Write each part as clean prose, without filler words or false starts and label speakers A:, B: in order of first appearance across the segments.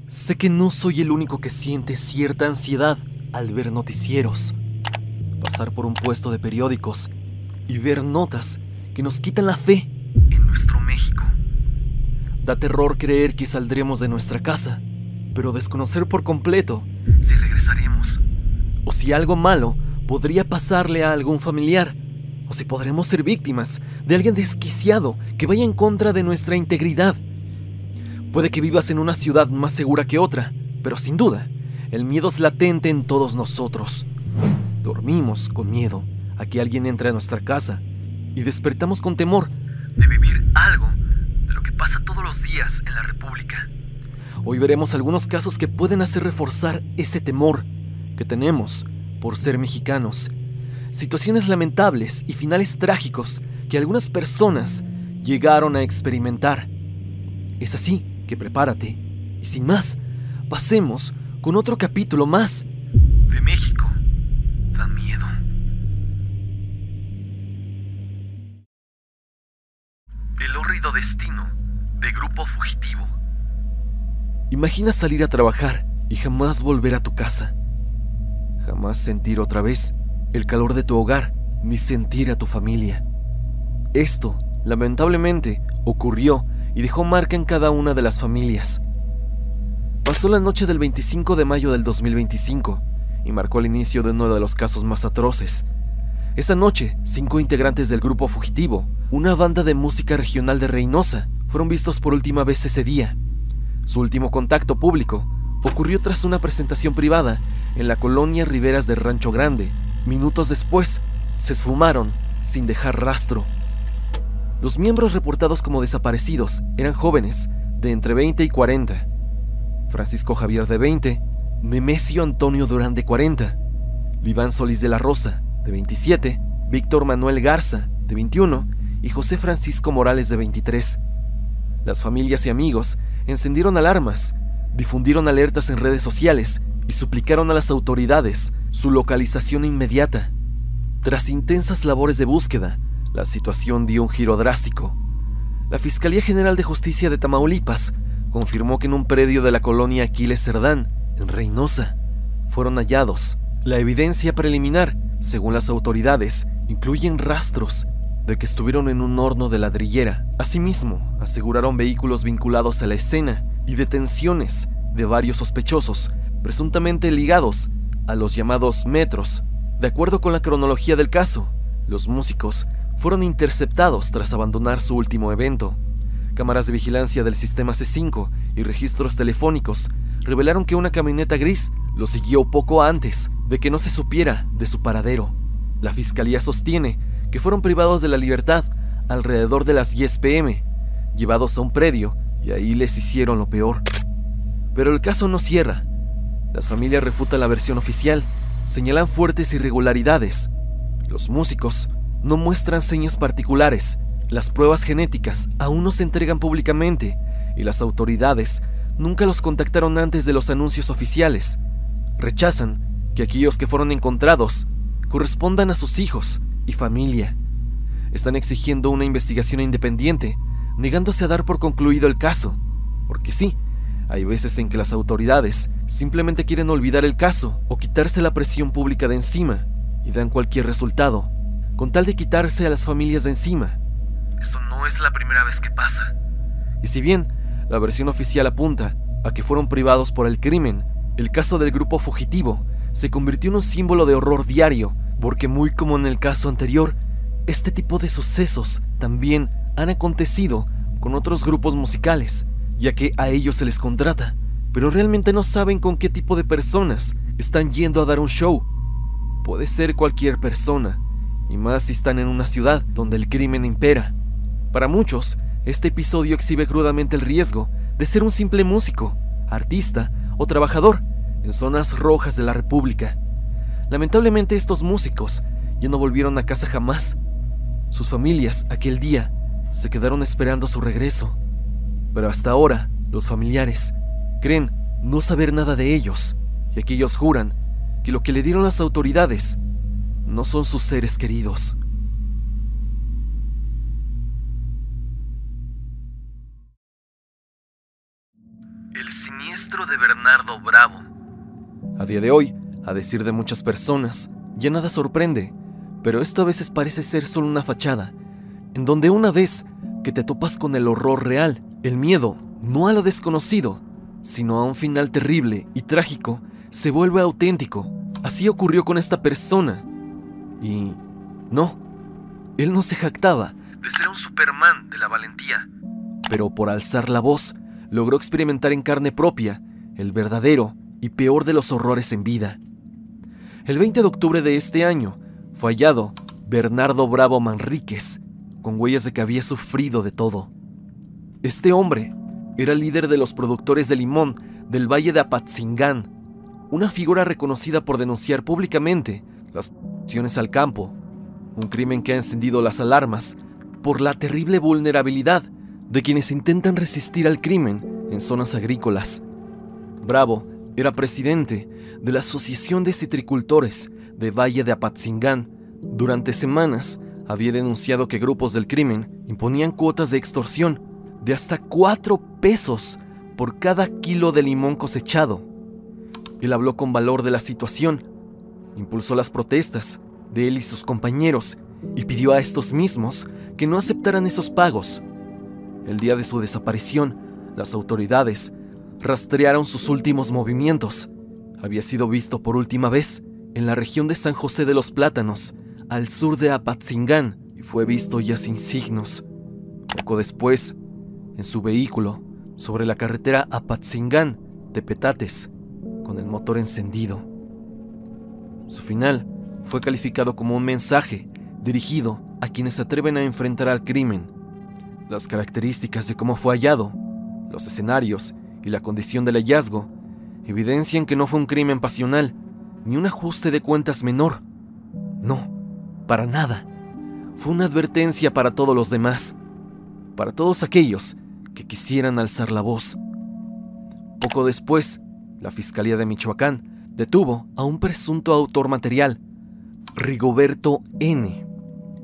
A: Sé que no soy el único que siente cierta ansiedad al ver noticieros, pasar por un puesto de periódicos y ver notas que nos quitan la fe en nuestro México. Da terror creer que saldremos de nuestra casa, pero desconocer por completo si regresaremos, o si algo malo podría pasarle a algún familiar, o si podremos ser víctimas de alguien desquiciado que vaya en contra de nuestra integridad. Puede que vivas en una ciudad más segura que otra, pero sin duda, el miedo es latente en todos nosotros. Dormimos con miedo a que alguien entre a nuestra casa y despertamos con temor de vivir algo de lo que pasa todos los días en la República. Hoy veremos algunos casos que pueden hacer reforzar ese temor que tenemos por ser mexicanos. Situaciones lamentables y finales trágicos que algunas personas llegaron a experimentar. Es así que prepárate y sin más, pasemos con otro capítulo más de México da miedo. El hórrido destino de Grupo Fugitivo. Imagina salir a trabajar y jamás volver a tu casa. Jamás sentir otra vez el calor de tu hogar ni sentir a tu familia. Esto, lamentablemente, ocurrió y dejó marca en cada una de las familias. Pasó la noche del 25 de mayo del 2025 y marcó el inicio de uno de los casos más atroces. Esa noche, 5 integrantes del Grupo Fugitivo, una banda de música regional de Reynosa, fueron vistos por última vez ese día. Su último contacto público ocurrió tras una presentación privada en la colonia Riberas de Rancho Grande. Minutos después, se esfumaron sin dejar rastro. Los miembros reportados como desaparecidos eran jóvenes de entre 20 y 40. Francisco Javier de 20, Nemesio Antonio Durán de 40, Liván Solís de la Rosa de 27, Víctor Manuel Garza de 21 y José Francisco Morales de 23. Las familias y amigos encendieron alarmas, difundieron alertas en redes sociales y suplicaron a las autoridades su localización inmediata. Tras intensas labores de búsqueda, la situación dio un giro drástico. La Fiscalía General de Justicia de Tamaulipas confirmó que en un predio de la colonia Aquiles Cerdán, en Reynosa, fueron hallados. La evidencia preliminar, según las autoridades, incluyen rastros de que estuvieron en un horno de ladrillera. Asimismo, aseguraron vehículos vinculados a la escena y detenciones de varios sospechosos, presuntamente ligados a los llamados metros. De acuerdo con la cronología del caso, los músicos fueron interceptados tras abandonar su último evento. Cámaras de vigilancia del sistema C5 y registros telefónicos revelaron que una camioneta gris los siguió poco antes de que no se supiera de su paradero. La fiscalía sostiene que fueron privados de la libertad alrededor de las 10 p.m., llevados a un predio y ahí les hicieron lo peor. Pero el caso no cierra. Las familias refutan la versión oficial, señalan fuertes irregularidades. Los músicos no muestran señas particulares, las pruebas genéticas aún no se entregan públicamente y las autoridades nunca los contactaron antes de los anuncios oficiales. Rechazan que aquellos que fueron encontrados correspondan a sus hijos y familia. Están exigiendo una investigación independiente, negándose a dar por concluido el caso, porque sí, hay veces en que las autoridades simplemente quieren olvidar el caso o quitarse la presión pública de encima y dan cualquier resultado con tal de quitarse a las familias de encima. Eso no es la primera vez que pasa. Y si bien la versión oficial apunta a que fueron privados por el crimen, el caso del Grupo Fugitivo se convirtió en un símbolo de horror diario, porque muy como en el caso anterior, este tipo de sucesos también han acontecido con otros grupos musicales, ya que a ellos se les contrata, pero realmente no saben con qué tipo de personas están yendo a dar un show. Puede ser cualquier persona, y más si están en una ciudad donde el crimen impera. Para muchos, este episodio exhibe crudamente el riesgo de ser un simple músico, artista o trabajador en zonas rojas de la República. Lamentablemente estos músicos ya no volvieron a casa jamás. Sus familias aquel día se quedaron esperando su regreso, pero hasta ahora los familiares creen no saber nada de ellos, y aquellos juran que lo que le dieron las autoridades no son sus seres queridos. El siniestro siniestro de Bernardo Bravo. A día de hoy, a decir de muchas personas, ya nada sorprende, pero esto a veces parece ser solo una fachada, en donde una vez que te topas con el horror real, el miedo, no a lo desconocido, sino a un final terrible y trágico, se vuelve auténtico. Así ocurrió con esta persona. Y no, él no se jactaba de ser un Superman de la valentía, pero por alzar la voz, logró experimentar en carne propia el verdadero y peor de los horrores en vida. El 20 de octubre de este año fue hallado Bernardo Bravo Manríquez, con huellas de que había sufrido de todo. Este hombre era el líder de los productores de limón del Valle de Apatzingán, una figura reconocida por denunciar públicamente las agresiones al campo, un crimen que ha encendido las alarmas por la terrible vulnerabilidad de quienes intentan resistir al crimen en zonas agrícolas. Bravo era presidente de la Asociación de Citricultores de Valle de Apatzingán. Durante semanas había denunciado que grupos del crimen imponían cuotas de extorsión de hasta 4 pesos por cada kilo de limón cosechado. Él habló con valor de la situación, impulsó las protestas de él y sus compañeros y pidió a estos mismos que no aceptaran esos pagos. El día de su desaparición, las autoridades rastrearon sus últimos movimientos. Había sido visto por última vez en la región de San José de los Plátanos, al sur de Apatzingán, y fue visto ya sin signos. Poco después, en su vehículo, sobre la carretera Apatzingán-Tepetates, con el motor encendido. Su final fue calificado como un mensaje dirigido a quienes se atreven a enfrentar al crimen. Las características de cómo fue hallado, los escenarios y la condición del hallazgo evidencian que no fue un crimen pasional ni un ajuste de cuentas menor. No, para nada. Fue una advertencia para todos los demás, para todos aquellos que quisieran alzar la voz. Poco después, la Fiscalía de Michoacán detuvo a un presunto autor material, Rigoberto N.,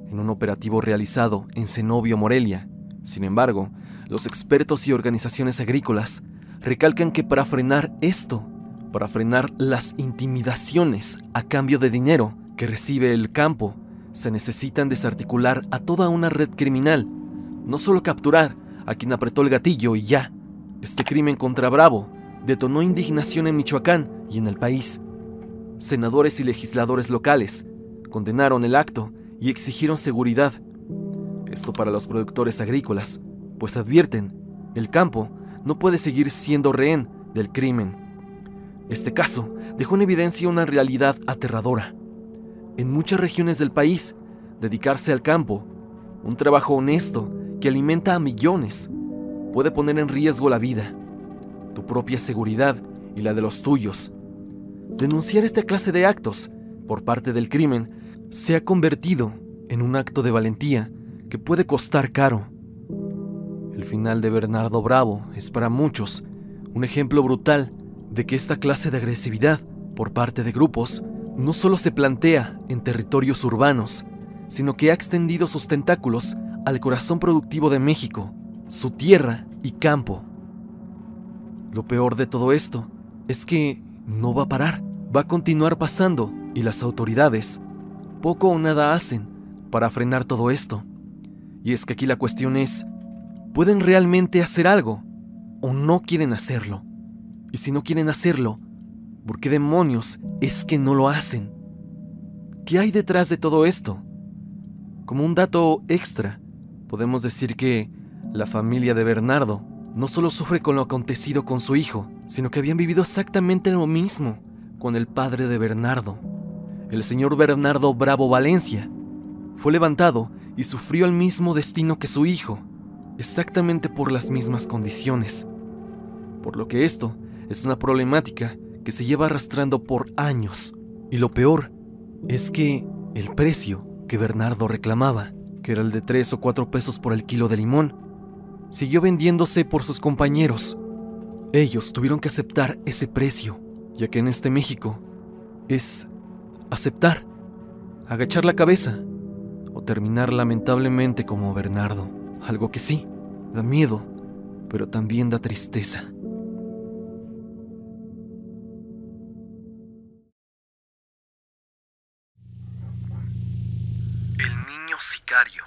A: en un operativo realizado en Cenobio, Morelia. Sin embargo, los expertos y organizaciones agrícolas recalcan que para frenar esto, para frenar las intimidaciones a cambio de dinero que recibe el campo, se necesitan desarticular a toda una red criminal, no solo capturar a quien apretó el gatillo y ya. Este crimen contra Bravo detonó indignación en Michoacán y en el país. Senadores y legisladores locales condenaron el acto y exigieron seguridad. Esto para los productores agrícolas, pues advierten, el campo no puede seguir siendo rehén del crimen. Este caso dejó en evidencia una realidad aterradora. En muchas regiones del país, dedicarse al campo, un trabajo honesto que alimenta a millones, puede poner en riesgo la vida, tu propia seguridad y la de los tuyos. Denunciar esta clase de actos por parte del crimen se ha convertido en un acto de valentía que puede costar caro. El final de Bernardo Bravo es para muchos un ejemplo brutal de que esta clase de agresividad por parte de grupos no solo se plantea en territorios urbanos, sino que ha extendido sus tentáculos al corazón productivo de México, su tierra y campo. Lo peor de todo esto es que no va a parar, va a continuar pasando y las autoridades poco o nada hacen para frenar todo esto. Y es que aquí la cuestión es, ¿pueden realmente hacer algo o no quieren hacerlo? Y si no quieren hacerlo, ¿por qué demonios es que no lo hacen? ¿Qué hay detrás de todo esto? Como un dato extra, podemos decir que la familia de Bernardo no solo sufre con lo acontecido con su hijo, sino que habían vivido exactamente lo mismo con el padre de Bernardo. El señor Bernardo Bravo Valencia fue levantado y sufrió el mismo destino que su hijo, exactamente por las mismas condiciones. Por lo que esto es una problemática que se lleva arrastrando por años. Y lo peor es que el precio que Bernardo reclamaba, que era el de 3 o 4 pesos por el kilo de limón, siguió vendiéndose por sus compañeros. Ellos tuvieron que aceptar ese precio, ya que en este México es aceptar, agachar la cabeza o terminar lamentablemente como Bernardo. Algo que sí, da miedo, pero también da tristeza. El niño sicario.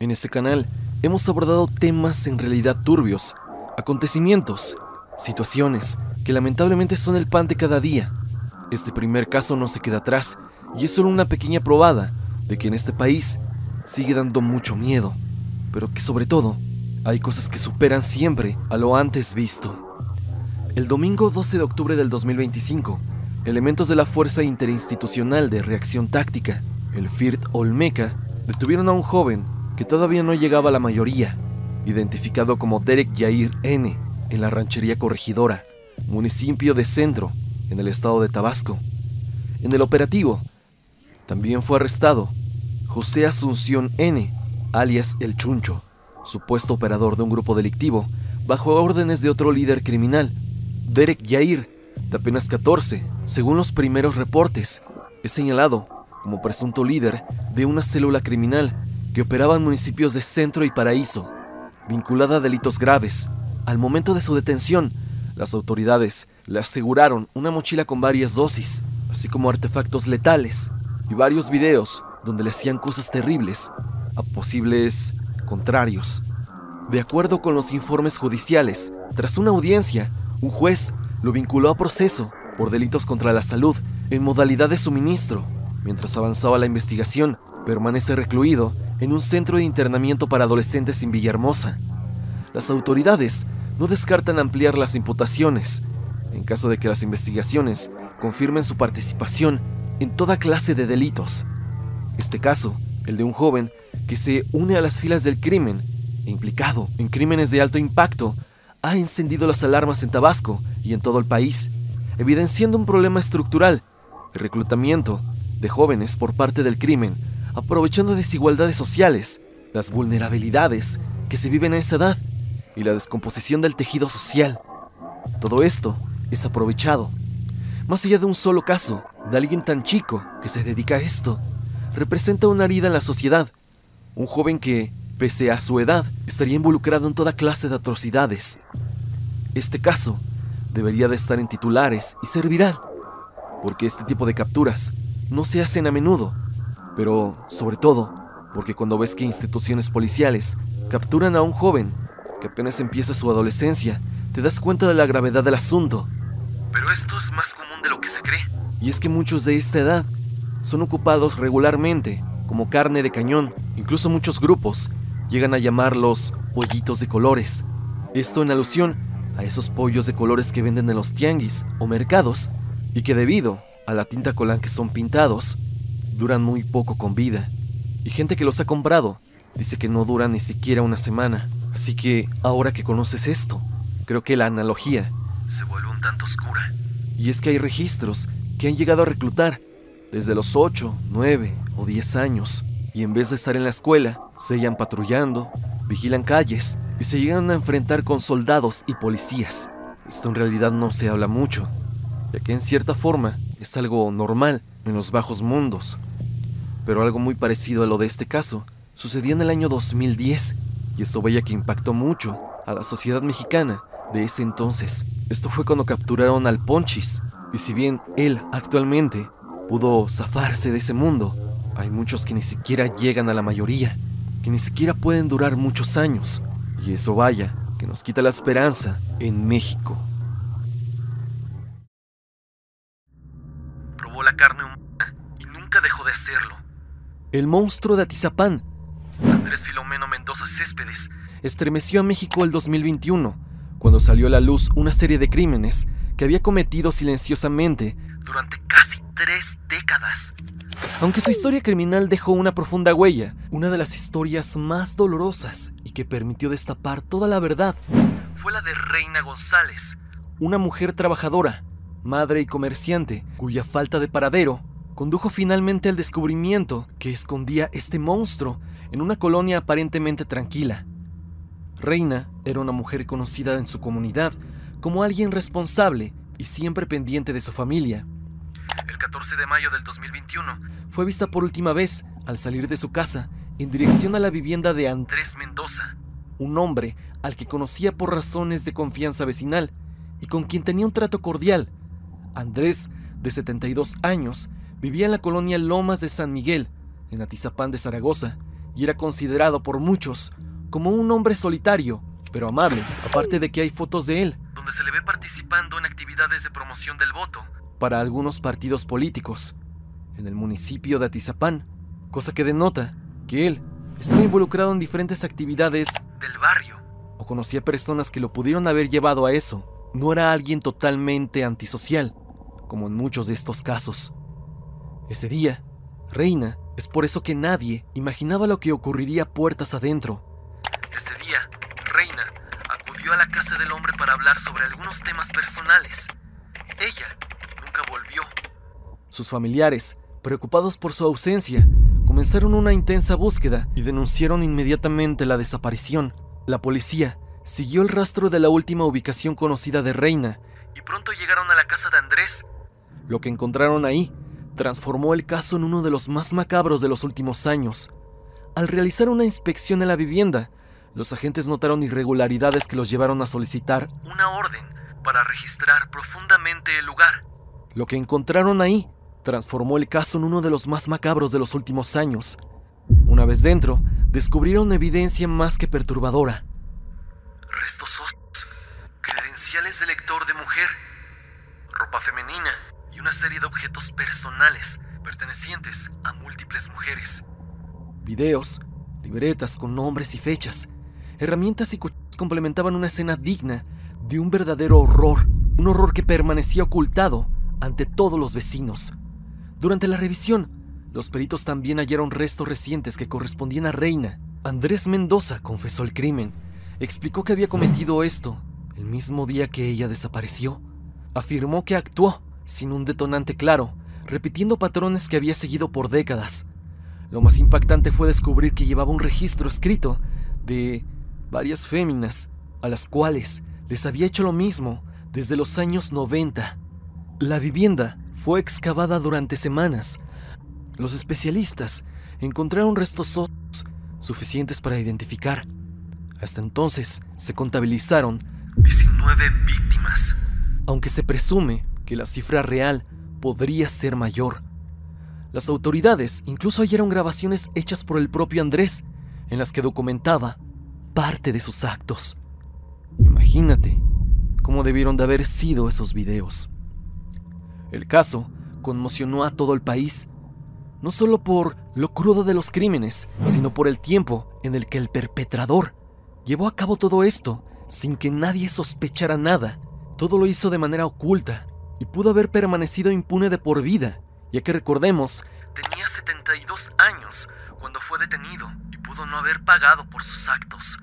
A: En este canal hemos abordado temas en realidad turbios, acontecimientos, situaciones que lamentablemente son el pan de cada día. Este primer caso no se queda atrás y es solo una pequeña probada de que en este país sigue dando mucho miedo, pero que sobre todo hay cosas que superan siempre a lo antes visto. El domingo 12 de octubre del 2025, elementos de la Fuerza Interinstitucional de Reacción Táctica, el FIRT Olmeca, detuvieron a un joven que todavía no llegaba a la mayoría, identificado como Derek Yair N., en la ranchería Corregidora, municipio de Centro, en el estado de Tabasco. En el operativo, también fue arrestado José Asunción N., alias El Chuncho, supuesto operador de un grupo delictivo, bajo órdenes de otro líder criminal, Derek Yair, de apenas 14, según los primeros reportes. Es señalado como presunto líder de una célula criminal que operaba en municipios de Centro y Paraíso, vinculada a delitos graves. Al momento de su detención, las autoridades le aseguraron una mochila con varias dosis, así como artefactos letales y varios videos donde le hacían cosas terribles a posibles contrarios. De acuerdo con los informes judiciales, tras una audiencia, un juez lo vinculó a proceso por delitos contra la salud en modalidad de suministro. Mientras avanzaba la investigación, permanece recluido en un centro de internamiento para adolescentes en Villahermosa. Las autoridades no descartan ampliar las imputaciones en caso de que las investigaciones confirmen su participación en toda clase de delitos. Este caso, el de un joven que se une a las filas del crimen e implicado en crímenes de alto impacto, ha encendido las alarmas en Tabasco y en todo el país, evidenciando un problema estructural: el reclutamiento de jóvenes por parte del crimen, aprovechando desigualdades sociales, las vulnerabilidades que se viven a esa edad y la descomposición del tejido social. Todo esto es aprovechado. Más allá de un solo caso de alguien tan chico que se dedica a esto, representa una herida en la sociedad. Un joven que, pese a su edad, estaría involucrado en toda clase de atrocidades. Este caso debería de estar en titulares y ser viral, porque este tipo de capturas no se hacen a menudo, pero sobre todo porque cuando ves que instituciones policiales capturan a un joven que apenas empieza su adolescencia, te das cuenta de la gravedad del asunto. Pero esto es más común de lo que se cree. Y es que muchos de esta edad son ocupados regularmente como carne de cañón. Incluso muchos grupos llegan a llamarlos pollitos de colores. Esto en alusión a esos pollos de colores que venden en los tianguis o mercados y que debido a la tinta con la que son pintados, duran muy poco con vida. Y gente que los ha comprado dice que no duran ni siquiera una semana. Así que ahora que conoces esto, creo que la analogía se vuelve un tanto oscura. Y es que hay registros que han llegado a reclutar desde los 8, 9 o 10 años, y en vez de estar en la escuela, seguían patrullando, vigilan calles y se llegan a enfrentar con soldados y policías. Esto en realidad no se habla mucho, ya que en cierta forma es algo normal en los bajos mundos. Pero algo muy parecido a lo de este caso sucedió en el año 2010, y esto vaya que impactó mucho a la sociedad mexicana de ese entonces. Esto fue cuando capturaron al Ponchis, y si bien él actualmente pudo zafarse de ese mundo, hay muchos que ni siquiera llegan a la mayoría, que ni siquiera pueden durar muchos años, y eso vaya que nos quita la esperanza en México. Probó la carne humana y nunca dejó de hacerlo. El monstruo de Atizapán, Andrés Filomeno Mendoza Céspedes, estremeció a México el 2021, cuando salió a la luz una serie de crímenes que había cometido silenciosamente durante casi 3 décadas. Aunque su historia criminal dejó una profunda huella, una de las historias más dolorosas y que permitió destapar toda la verdad fue la de Reina González, una mujer trabajadora, madre y comerciante, cuya falta de paradero condujo finalmente al descubrimiento que escondía este monstruo en una colonia aparentemente tranquila. Reina era una mujer conocida en su comunidad como alguien responsable y siempre pendiente de su familia. El 14 de mayo del 2021 fue vista por última vez al salir de su casa en dirección a la vivienda de Andrés Mendoza, un hombre al que conocía por razones de confianza vecinal y con quien tenía un trato cordial. Andrés, de 72 años, vivía en la colonia Lomas de San Miguel, en Atizapán de Zaragoza, y era considerado por muchos como un hombre solitario, pero amable, aparte de que hay fotos de él, donde se le ve participando en actividades de promoción del voto para algunos partidos políticos en el municipio de Atizapán, cosa que denota que él estaba involucrado en diferentes actividades del barrio, o conocía personas que lo pudieron haber llevado a eso. No era alguien totalmente antisocial, como en muchos de estos casos. Ese día, Reina, es por eso que nadie imaginaba lo que ocurriría puertas adentro. Ese día, Reina acudió a la casa del hombre para hablar sobre algunos temas personales. Ella nunca volvió. Sus familiares, preocupados por su ausencia, comenzaron una intensa búsqueda y denunciaron inmediatamente la desaparición. La policía siguió el rastro de la última ubicación conocida de Reina y pronto llegaron a la casa de Andrés. Lo que encontraron ahí transformó el caso en uno de los más macabros de los últimos años. Al realizar una inspección en la vivienda, los agentes notaron irregularidades que los llevaron a solicitar una orden para registrar profundamente el lugar. Lo que encontraron ahí transformó el caso en uno de los más macabros de los últimos años. Una vez dentro, descubrieron evidencia más que perturbadora. Restos óseos, credenciales de lector de mujer, ropa femenina y una serie de objetos personales pertenecientes a múltiples mujeres. Videos, libretas con nombres y fechas, herramientas y cuchillos complementaban una escena digna de un verdadero horror, un horror que permanecía ocultado ante todos los vecinos. Durante la revisión, los peritos también hallaron restos recientes que correspondían a Reina. Andrés Mendoza confesó el crimen. Explicó que había cometido esto el mismo día que ella desapareció. Afirmó que actuó sin un detonante claro, repitiendo patrones que había seguido por décadas. Lo más impactante fue descubrir que llevaba un registro escrito de varias féminas a las cuales les había hecho lo mismo desde los años 90. La vivienda fue excavada durante semanas. Los especialistas encontraron restos óseos suficientes para identificar. Hasta entonces se contabilizaron 19 víctimas, aunque se presume que la cifra real podría ser mayor. Las autoridades incluso hallaron grabaciones hechas por el propio Andrés, en las que documentaba parte de sus actos. Imagínate cómo debieron de haber sido esos videos. El caso conmocionó a todo el país, no solo por lo crudo de los crímenes, sino por el tiempo en el que el perpetrador llevó a cabo todo esto sin que nadie sospechara nada. Todo lo hizo de manera oculta y pudo haber permanecido impune de por vida, ya que recordemos, tenía 72 años cuando fue detenido y pudo no haber pagado por sus actos.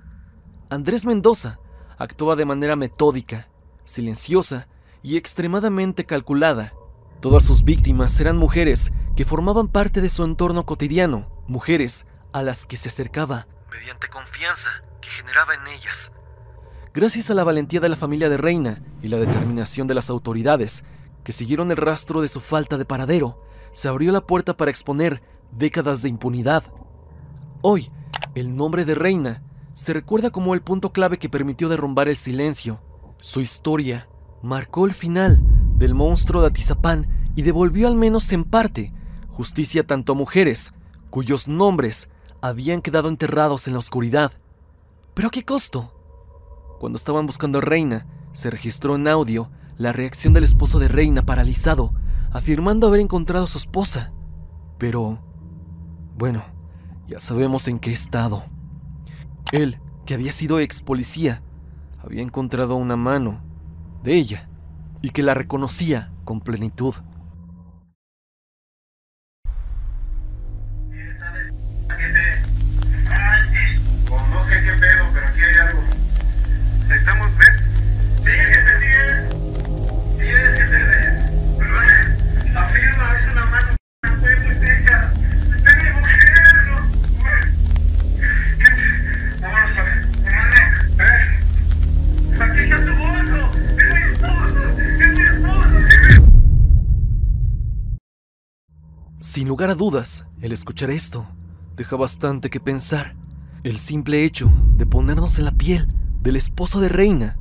A: Andrés Mendoza actuaba de manera metódica, silenciosa y extremadamente calculada. Todas sus víctimas eran mujeres que formaban parte de su entorno cotidiano, mujeres a las que se acercaba mediante confianza que generaba en ellas. Gracias a la valentía de la familia de Reina y la determinación de las autoridades, que siguieron el rastro de su falta de paradero, se abrió la puerta para exponer décadas de impunidad. Hoy, el nombre de Reina se recuerda como el punto clave que permitió derrumbar el silencio. Su historia marcó el final del monstruo de Atizapán y devolvió, al menos en parte, justicia tanto a mujeres cuyos nombres habían quedado enterrados en la oscuridad. ¿Pero a qué costo? Cuando estaban buscando a Reina, se registró en audio la reacción del esposo de Reina paralizado, afirmando haber encontrado a su esposa. Pero, bueno, ya sabemos en qué estado. Él, que había sido ex policía, había encontrado una mano de ella y que la reconocía con plenitud.
B: No sé qué pedo, pero aquí hay algo. ¿Necesitamos ver? Sí, jefe, sí es, jefe. Pero la firma es una mano muy seca. ¡Es mi mujer! Vámonos a ver. Aquí está tu bolso. ¡Es mi esposo, jefe!
A: Sin lugar a dudas, el escuchar esto deja bastante que pensar. El simple hecho de ponernos en la piel del esposo de Reina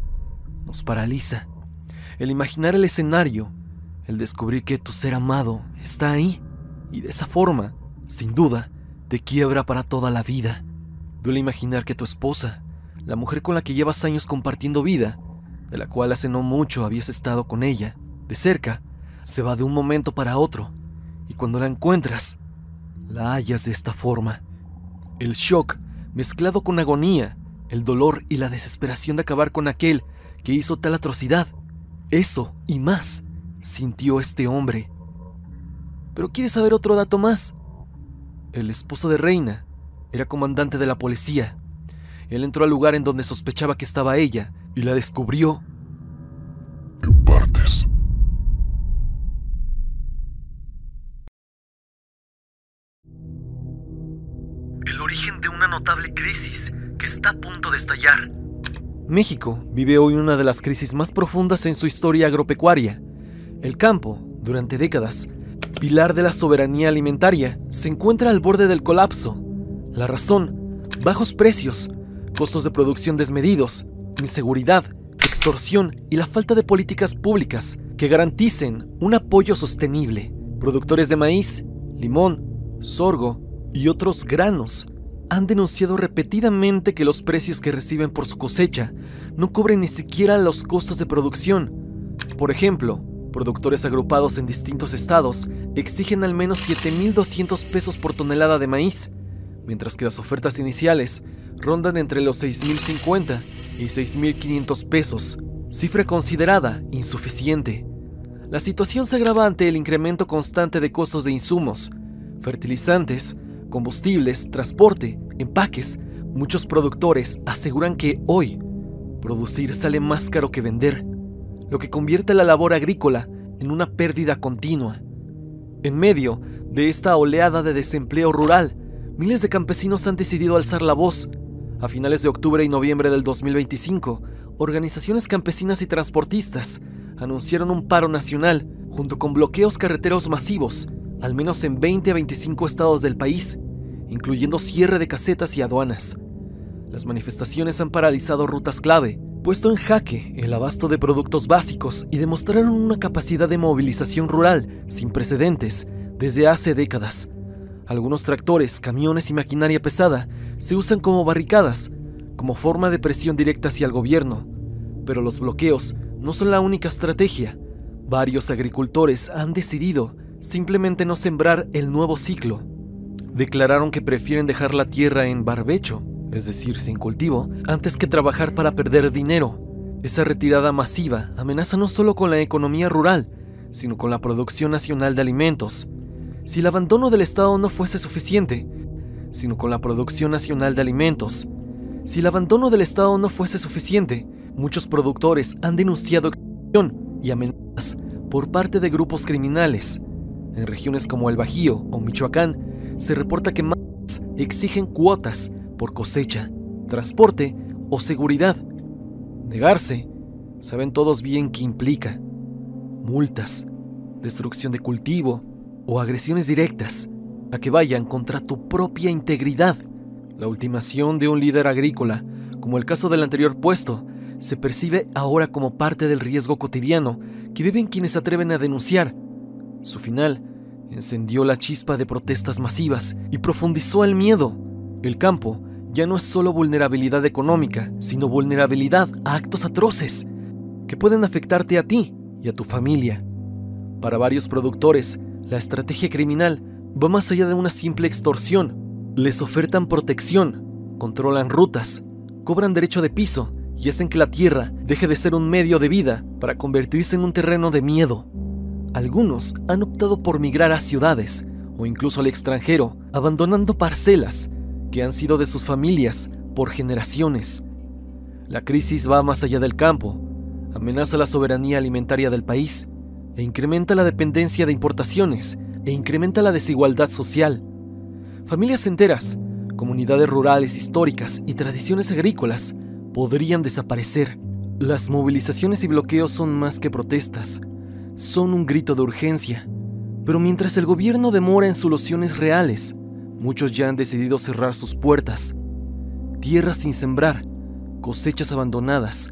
A: nos paraliza. El imaginar el escenario, el descubrir que tu ser amado está ahí y de esa forma, sin duda, te quiebra para toda la vida. Duele imaginar que tu esposa, la mujer con la que llevas años compartiendo vida, de la cual hace no mucho habías estado con ella, de cerca, se va de un momento para otro, y cuando la encuentras, la hallas de esta forma. El shock, mezclado con agonía, el dolor y la desesperación de acabar con aquel que hizo tal atrocidad, eso y más sintió este hombre. Pero ¿quieres saber otro dato más? El esposo de Reina era comandante de la policía. Él entró al lugar en donde sospechaba que estaba ella y la descubrió
C: en partes.
A: El origen de una notable crisis que está a punto de estallar. México vive hoy una de las crisis más profundas en su historia agropecuaria. El campo, durante décadas, pilar de la soberanía alimentaria, se encuentra al borde del colapso. La razón: bajos precios, costos de producción desmedidos, inseguridad, extorsión y la falta de políticas públicas que garanticen un apoyo sostenible. Productores de maíz, limón, sorgo y otros granos han denunciado repetidamente que los precios que reciben por su cosecha no cubren ni siquiera los costos de producción. Por ejemplo, productores agrupados en distintos estados exigen al menos 7,200 pesos por tonelada de maíz, mientras que las ofertas iniciales rondan entre los 6,050 y 6,500 pesos, cifra considerada insuficiente. La situación se agrava ante el incremento constante de costos de insumos, fertilizantes, combustibles, transporte, empaques. Muchos productores aseguran que hoy producir sale más caro que vender, lo que convierte la labor agrícola en una pérdida continua. En medio de esta oleada de desempleo rural, miles de campesinos han decidido alzar la voz. A finales de octubre y noviembre del 2025, organizaciones campesinas y transportistas anunciaron un paro nacional, junto con bloqueos carreteros masivos, al menos en 20 a 25 estados del país, incluyendo cierre de casetas y aduanas. Las manifestaciones han paralizado rutas clave, puesto en jaque el abasto de productos básicos y demostraron una capacidad de movilización rural sin precedentes desde hace décadas. Algunos tractores, camiones y maquinaria pesada se usan como barricadas, como forma de presión directa hacia el gobierno. Pero los bloqueos no son la única estrategia. Varios agricultores han decidido simplemente no sembrar el nuevo ciclo. Declararon que prefieren dejar la tierra en barbecho, es decir, sin cultivo, antes que trabajar para perder dinero. Esa retirada masiva amenaza no solo con la economía rural, sino con la producción nacional de alimentos. Si el abandono del Estado no fuese suficiente, muchos productores han denunciado extorsión y amenazas por parte de grupos criminales. En regiones como el Bajío o Michoacán, se reporta que más exigen cuotas por cosecha, transporte o seguridad. Negarse, saben todos bien qué implica: multas, destrucción de cultivo o agresiones directas a que vayan contra tu propia integridad. La ultimación de un líder agrícola, como el caso del anterior puesto, se percibe ahora como parte del riesgo cotidiano que viven quienes se atreven a denunciar. Su final encendió la chispa de protestas masivas y profundizó el miedo. El campo ya no es solo vulnerabilidad económica, sino vulnerabilidad a actos atroces que pueden afectarte a ti y a tu familia. Para varios productores, la estrategia criminal va más allá de una simple extorsión. Les ofertan protección, controlan rutas, cobran derecho de piso y hacen que la tierra deje de ser un medio de vida para convertirse en un terreno de miedo. Algunos han optado por migrar a ciudades o incluso al extranjero, abandonando parcelas que han sido de sus familias por generaciones. La crisis va más allá del campo, amenaza la soberanía alimentaria del país e incrementa la dependencia de importaciones e incrementa la desigualdad social. Familias enteras, comunidades rurales históricas y tradiciones agrícolas podrían desaparecer. Las movilizaciones y bloqueos son más que protestas, son un grito de urgencia. Pero mientras el gobierno demora en soluciones reales, muchos ya han decidido cerrar sus puertas. Tierras sin sembrar, cosechas abandonadas,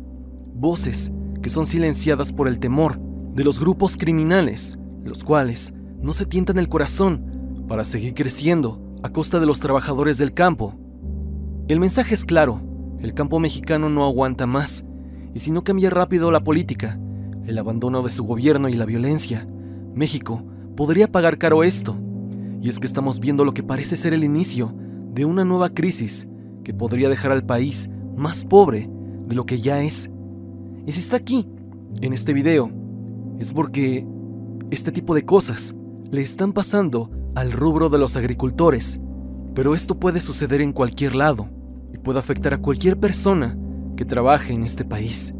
A: voces que son silenciadas por el temor de los grupos criminales, los cuales no se tientan el corazón para seguir creciendo a costa de los trabajadores del campo. El mensaje es claro: el campo mexicano no aguanta más, y si no cambia rápido la política, el abandono de su gobierno y la violencia, México podría pagar caro esto. Y es que estamos viendo lo que parece ser el inicio de una nueva crisis que podría dejar al país más pobre de lo que ya es. Y si está aquí, en este video, es porque este tipo de cosas le están pasando al rubro de los agricultores. Pero esto puede suceder en cualquier lado y puede afectar a cualquier persona que trabaje en este país.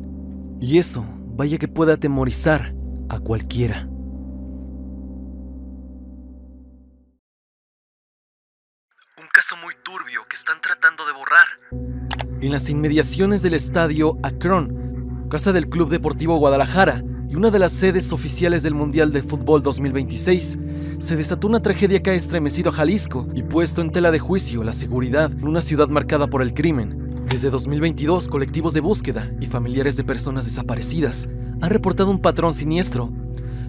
A: Y eso, vaya que puede atemorizar a cualquiera. Un caso muy turbio que están tratando de borrar. En las inmediaciones del estadio Akron, casa del Club Deportivo Guadalajara y una de las sedes oficiales del Mundial de Fútbol 2026, se desató una tragedia que ha estremecido a Jalisco y puesto en tela de juicio la seguridad en una ciudad marcada por el crimen. Desde 2022, colectivos de búsqueda y familiares de personas desaparecidas han reportado un patrón siniestro: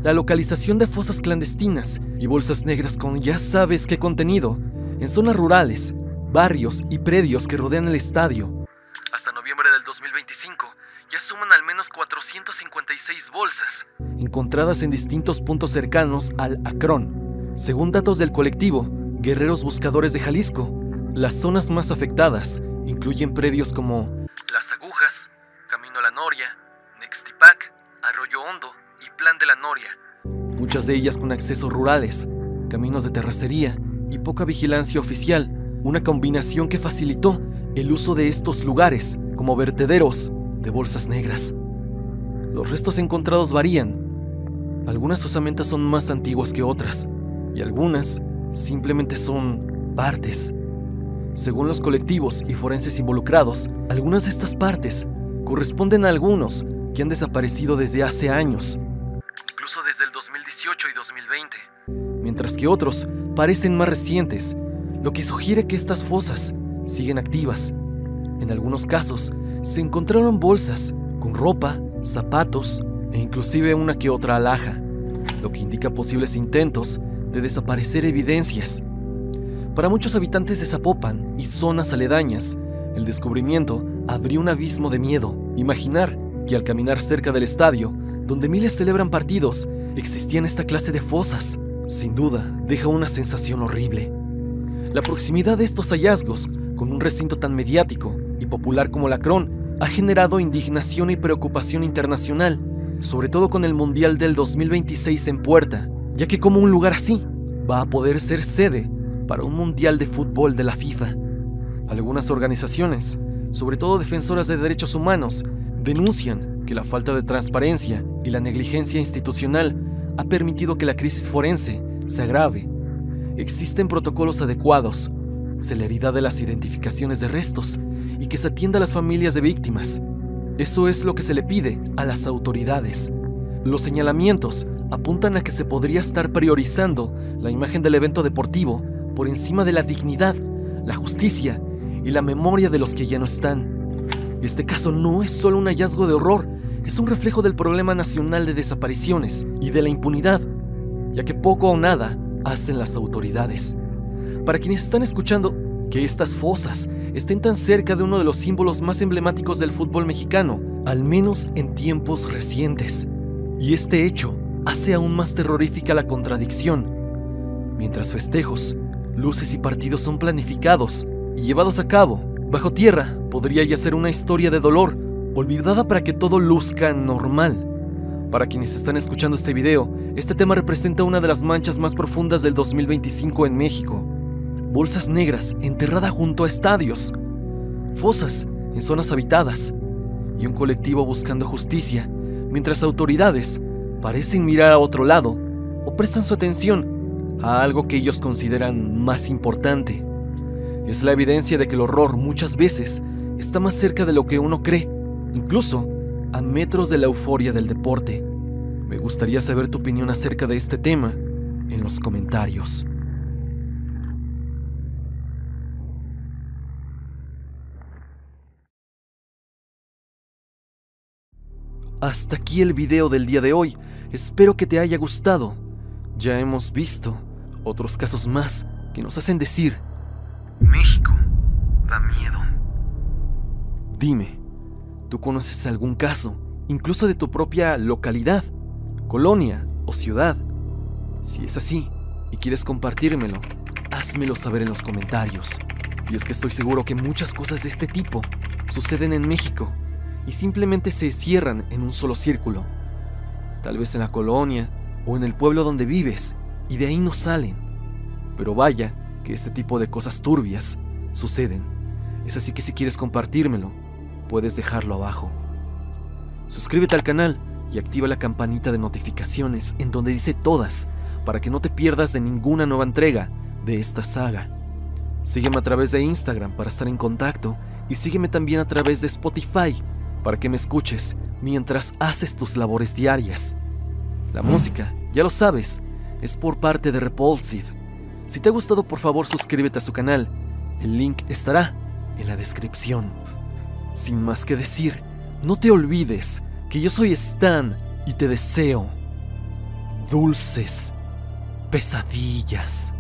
A: la localización de fosas clandestinas y bolsas negras con ya sabes qué contenido en zonas rurales, barrios y predios que rodean el estadio. Hasta noviembre del 2025 ya suman al menos 456 bolsas encontradas en distintos puntos cercanos al Akron. Según datos del colectivo Guerreros Buscadores de Jalisco, las zonas más afectadas incluyen predios como Las Agujas, Camino a la Noria, Nextipac, Arroyo Hondo y Plan de la Noria. Muchas de ellas con accesos rurales, caminos de terracería y poca vigilancia oficial, una combinación que facilitó el uso de estos lugares como vertederos de bolsas negras. Los restos encontrados varían. Algunas osamentas son más antiguas que otras y algunas simplemente son partes. Según los colectivos y forenses involucrados, algunas de estas partes corresponden a algunos que han desaparecido desde hace años, incluso desde el 2018 y 2020, mientras que otros parecen más recientes, lo que sugiere que estas fosas siguen activas. En algunos casos, se encontraron bolsas con ropa, zapatos e inclusive una que otra alhaja, lo que indica posibles intentos de desaparecer evidencias. Para muchos habitantes de Zapopan y zonas aledañas, el descubrimiento abrió un abismo de miedo. Imaginar que al caminar cerca del estadio, donde miles celebran partidos, existían esta clase de fosas, sin duda, deja una sensación horrible. La proximidad de estos hallazgos, con un recinto tan mediático y popular como el Akron, ha generado indignación y preocupación internacional, sobre todo con el Mundial del 2026 en puerta, ya que como un lugar así va a poder ser sede para un Mundial de Fútbol de la FIFA. Algunas organizaciones, sobre todo defensoras de derechos humanos, denuncian que la falta de transparencia y la negligencia institucional ha permitido que la crisis forense se agrave. Existen protocolos adecuados, celeridad de las identificaciones de restos y que se atienda a las familias de víctimas. Eso es lo que se le pide a las autoridades. Los señalamientos apuntan a que se podría estar priorizando la imagen del evento deportivo por encima de la dignidad, la justicia y la memoria de los que ya no están. Este caso no es solo un hallazgo de horror, es un reflejo del problema nacional de desapariciones y de la impunidad, ya que poco o nada hacen las autoridades. Para quienes están escuchando, que estas fosas estén tan cerca de uno de los símbolos más emblemáticos del fútbol mexicano, al menos en tiempos recientes. Y este hecho hace aún más terrorífica la contradicción. Mientras festejos, luces y partidos son planificados y llevados a cabo, bajo tierra podría yacer una historia de dolor, olvidada para que todo luzca normal. Para quienes están escuchando este video, este tema representa una de las manchas más profundas del 2025 en México. Bolsas negras enterradas junto a estadios, fosas en zonas habitadas y un colectivo buscando justicia, mientras autoridades parecen mirar a otro lado o prestan su atención a algo que ellos consideran más importante. Es la evidencia de que el horror muchas veces está más cerca de lo que uno cree, incluso a metros de la euforia del deporte. Me gustaría saber tu opinión acerca de este tema en los comentarios. Hasta aquí el video del día de hoy, espero que te haya gustado. Ya hemos visto otros casos más que nos hacen decir: México da miedo. Dime, ¿tú conoces algún caso, incluso de tu propia localidad, colonia o ciudad? Si es así y quieres compartírmelo, házmelo saber en los comentarios. Y es que estoy seguro que muchas cosas de este tipo suceden en México y simplemente se cierran en un solo círculo. Tal vez en la colonia o en el pueblo donde vives, y de ahí no salen. Pero vaya que este tipo de cosas turbias suceden. Es así que si quieres compartírmelo, puedes dejarlo abajo. Suscríbete al canal y activa la campanita de notificaciones en donde dice todas, para que no te pierdas de ninguna nueva entrega de esta saga. Sígueme a través de Instagram para estar en contacto y sígueme también a través de Spotify para que me escuches mientras haces tus labores diarias. La música, ya lo sabes, es por parte de Repulsive. Si te ha gustado, por favor suscríbete a su canal. El link estará en la descripción. Sin más que decir, no te olvides que yo soy Stan y te deseo dulces pesadillas.